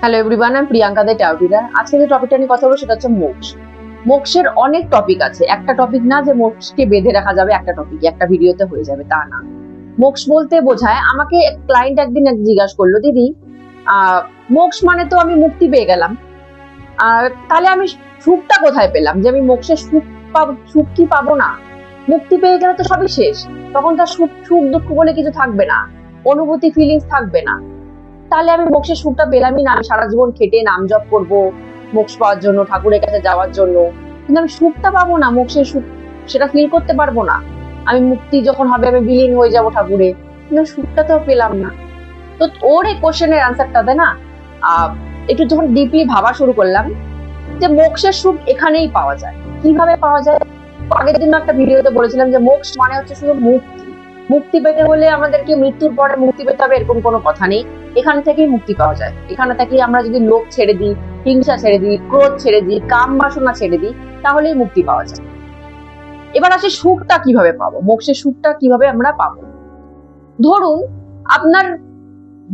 Hello everyone, আমি প্রিয়াঙ্কা দে টাউটিরা। আজকে যে টপিকটা নিয়ে কথা বলবো সেটা হচ্ছে মোক্ষ। মোক্ষের অনেক টপিক আছে, একটা টপিক না যে মোক্ষকে বেঁধে রাখা যাবে একটা টপিক একটা ভিডিওতে হয়ে যাবে, তা না। মোক্ষ বলতে বোঝায়, আমাকে ক্লায়েন্ট একদিন জিজ্ঞাসা করলো, দিদি মোক্ষ মানে তো আমি মুক্তি পেয়ে গেলাম, তাহলে আমি সুখটা কোথায় পেলাম? যে আমি মোক্ষের সুখ পাবো, সুখ কি পাবো না? মুক্তি পেয়ে গেলে তো সবই শেষ, তখন তার সুখ সুখ দুঃখ বলে কিছু থাকবে না, অনুভূতি ফিলিংস থাকবে না। তাহলে আমি মোক্ষের সুখটা পেলামই না। আমি সারা জীবন খেটে নাম জপ করবো মোক্ষ পাওয়ার জন্য, ঠাকুরের কাছে যাওয়ার জন্য, কিন্তু আমি সুখটা পাবো না, মোক্ষের সুখ সেটা ফিল করতে পারবো না। আমি মুক্তি যখন হবে আমি বিলীন হয়ে যাবো ঠাকুরে, কিন্তু সুখটা তো পেলাম না। তো ওর এই কোশ্চেনের অ্যান্সারটা দেয় না, একটু যখন ডিপলি ভাবা শুরু করলাম যে মোক্ষের সুখ এখানেই পাওয়া যায়। কিভাবে পাওয়া যায়? আগের দিন একটা ভিডিওতে বলেছিলাম যে মোক্ষ মানে হচ্ছে শুধু মুক্তি। মুক্তি পেতে হলে আমাদেরকে মৃত্যুর পরে মুক্তি পেতে হবে এরকম কোনো কথা নেই। এখান থেকেই মুক্তি পাওয়া যায়। এখানে থেকেই আমরা যদি লোভ ছেড়ে দিই, হিংসা ছেড়ে দিই, ক্রোধ ছেড়ে দিই, কাম বাসনা ছেড়ে দিই, তাহলেই মুক্তি পাওয়া যায়। এবার আসে সুখটা কিভাবে পাবো, মোক্ষের সুখটা কিভাবে আমরা পাবো। ধরুন আপনার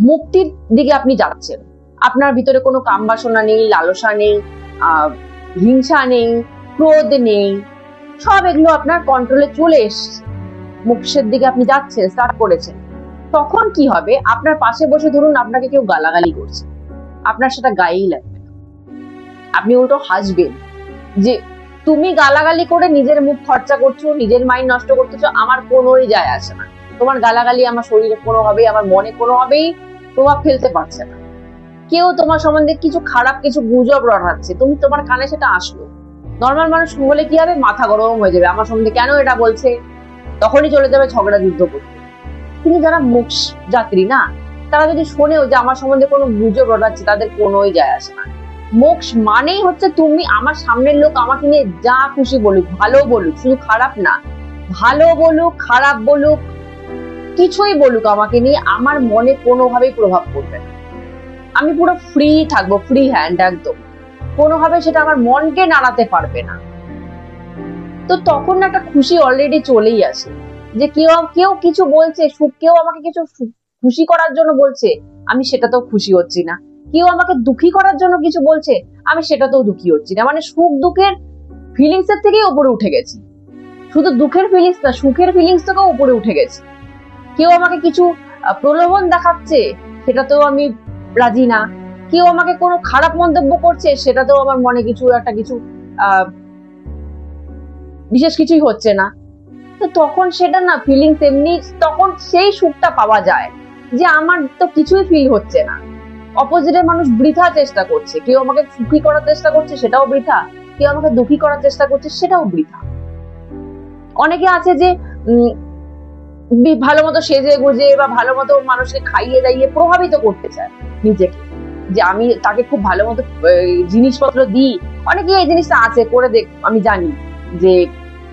মুক্তির দিকে আপনি যাচ্ছেন, আপনার ভিতরে কোনো কাম বাসনা নেই, লালসা নেই, হিংসা নেই, ক্রোধ নেই, সব এগুলো আপনার কন্ট্রোলে চলে এসছে, মোক্ষের দিকে আপনি যাচ্ছেন, স্টার্ট করেছেন। তখন কি হবে? আপনার পাশে বসে ধরুন আপনাকে কেউ গালাগালি করছে, আপনার সেটা গায়েই লাগবে না, আপনি উল্টো হাসবেন যে তুমি গালাগালি করে নিজের মুখ খরচা করছো, নিজের মাইন্ড নষ্ট করতেছো, আমার কোনোই যায় আসে না। তোমার গালাগালি আমার শরীরে কোনোভাবেই, আমার মনে কোনোভাবেই প্রভাব ফেলতে পারছে না। কেউ তোমার সম্বন্ধে কিছু খারাপ কিছু গুজব রটাচ্ছে, তুমি তোমার কানে সেটা আসলো, নর্মাল মানুষ বলে কি হবে? মাথা গরম হয়ে যাবে, আমার সম্বন্ধে কেন এটা বলছে, তখনই চলে যাবে ঝগড়া যুদ্ধ করতে। কিন্তু যারা মোক্ষ যাত্রী না, তারা যদি শোনেও যে আমার সম্বন্ধে কোনো গুজব রটাচ্ছে, তাদের কোনোই যায় আসে না। মোক্ষ মানেই হচ্ছে তুমি, আমার সামনের লোক আমাকে নিয়ে যা খুশি বলুক, ভালো বলুক, শুধু খারাপ না, ভালো বলুক খারাপ বলুক, কিছুই বলুক আমাকে নিয়ে, আমার মনে কোনোভাবেই প্রভাব পড়বে না। আমি পুরো ফ্রি থাকবো, ফ্রি হ্যান্ড একদম, কোনোভাবে সেটা আমার মনকে নাড়াতে পারবে না। তো তখন একটা খুশি অলরেডি চলেই আসে, যে কেউ কিছু বলছে, কেউ আমাকে কিছু খুশি করার জন্য বলছে, আমি সেটাতেও খুশি হচ্ছি না। কেউ আমাকে দুঃখী করার জন্য কিছু বলছে, আমি সেটাতেও দুঃখী হচ্ছি না। মানে সুখ দুঃখের ফিলিংস এর থেকেই উপরে উঠে গেছি। শুধু দুঃখের ফিলিংস না, সুখের ফিলিংস থেকেও উপরে উঠে গেছি। কেউ আমাকে কিছু প্রলোভন দেখাচ্ছে, সেটাতেও আমি রাজি না। কেউ আমাকে কোনো খারাপ মন্তব্য করছে, সেটাতেও আমার মনে কিছু একটা কিছু বিশেষ কিছুই হচ্ছে না। তো তখন সেটা না ফিলিংস এমনি, তখন সেই সুখটা পাওয়া যায় যে আমার তো কিছুই ফিল হচ্ছে না। অপোজিটের মানুষ বৃথা চেষ্টা করছে, কেউ আমাকে সুখী করার চেষ্টা করছে, সেটাও বৃথা, কেউ আমাকে দুঃখী করার চেষ্টা করছে, সেটাও বৃথা। অনেকে আছে যে ভালো মতো সেজে গুজে বা ভালো মতো মানুষকে খাইয়ে দাইয়ে প্রভাবিত করতে চায় নিজেকে, যে আমি তাকে খুব ভালো মতো জিনিসপত্র দিই। অনেকে এই জিনিসটা আছে, করে দেখ, আমি জানি যে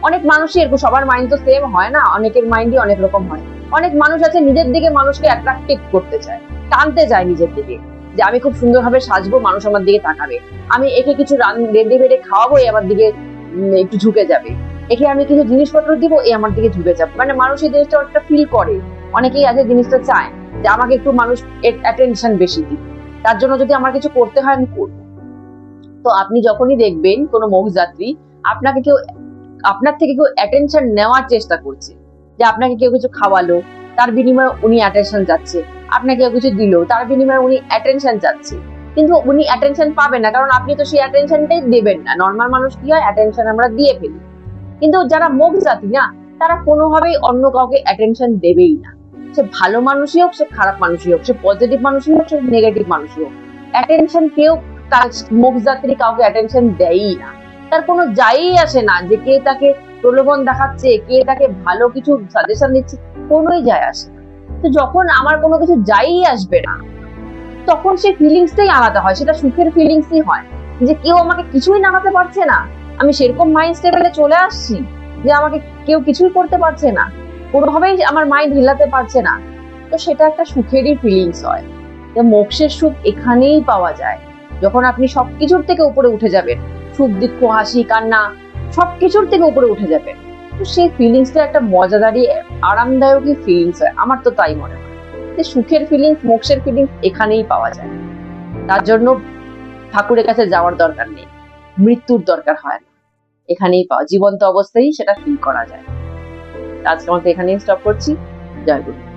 অনেক মানুষই এরকম, সবার মাইন্ড তো সেম হয় না, অনেকের মাইন্ডই অনেক রকম হয়। অনেক মানুষ আছে নিজের দিকে মানুষকে অ্যাট্রাক্টিভ করতে চায়, টানতে চায় নিজের দিকে, যে আমি খুব সুন্দরভাবে সাজবো, মানুষ আমার দিকে তাকাবে, আমি একে কিছু রেডি বেড়ে খাওয়াবো, আমার দিকে একটু ঝুঁকে যাবে, একে আমি কিছু জিনিসপত্র দিব, এই আমার দিকে ঝুঁকে যাবে। মানে মানুষ এই জিনিসটা একটা ফিল করে, অনেকেই আছে জিনিসটা চায় যে আমাকে একটু মানুষ অ্যাটেনশন বেশি দিই, তার জন্য যদি আমার কিছু করতে হয় আমি করবো। তো আপনি যখনই দেখবেন কোনো মোক্ষ যাত্রী আপনার থেকে কেউ অ্যাটেনশন নেওয়ার চেষ্টা করছে, যে আপনাকে কেউ কিছু খাওয়ালো, তার বিনিময়ে উনি অ্যাটেনশন যাচ্ছে, আপনাকে কেউ কিছু দিল, তার বিনিময়ে উনি অ্যাটেনশন যাচ্ছে, কিন্তু উনি অ্যাটেনশন পাবেন না, কারণ আপনি তো সেই অ্যাটেনশনটাই দেবেন না। নর্মাল মানুষ কি হয়, অ্যাটেনশন আমরা দিয়ে ফেলি। কিন্তু যারা মোক্ষ যাত্রী না, তারা কোনোভাবেই অন্য কাউকে অ্যাটেনশন দেবেই না। সে ভালো মানুষই হোক, সে খারাপ মানুষই হোক, সে পজিটিভ মানুষই হোক, সে নেগেটিভ মানুষই হোক, অ্যাটেনশন কেউ মোক্ষ যাত্রী কাউকে অ্যাটেনশন দেয়ই না। তার কোনো যাই আসে না যে কে তাকে প্রলোভন দেখাচ্ছে, কে তাকে ভালো কিছু সাজেশন দিচ্ছে, কোনোই যায় আসে না। তো যখন আমার কোনো কিছু যাই আসবে না, তখন সেই ফিলিংসটাই আলাদা হয়, সেটা সুখের ফিলিংসই হয়, যে কেউ আমাকে কিছুই নাড়াতে পারছে না, আমি সেরকম মাইন্ড স্টেবলে চলে আসছি যে আমাকে কেউ কিছুই করতে পারছে না, কোনোভাবেই আমার মাইন্ড হিলাতে পারছে না। তো সেটা একটা সুখেরই ফিলিংস হয়। মোক্ষের সুখ এখানেই পাওয়া যায়, যখন আপনি সবকিছুর থেকে উপরে উঠে যাবেন, সুখ দুঃখ হাসি কান্না সবকিছুর থেকে উপরে উঠে যাবেন। তো সেই ফিলিংসটা একটা মজাদারই আরামদায়কই ফিলিংস হয়, আমার তো তাই মনে হয় যে সুখের ফিলিংস, মোক্ষের ফিলিংস এখানেই পাওয়া যায়। তার জন্য ঠাকুরের কাছে যাওয়ার দরকার নেই, মৃত্যুর দরকার হয় না, এখানেই পাওয়া, জীবন্ত অবস্থায় সেটা ফিল করা যায়। আজকে আমাকে এখানেই স্টপ করছি। জয় গুরু।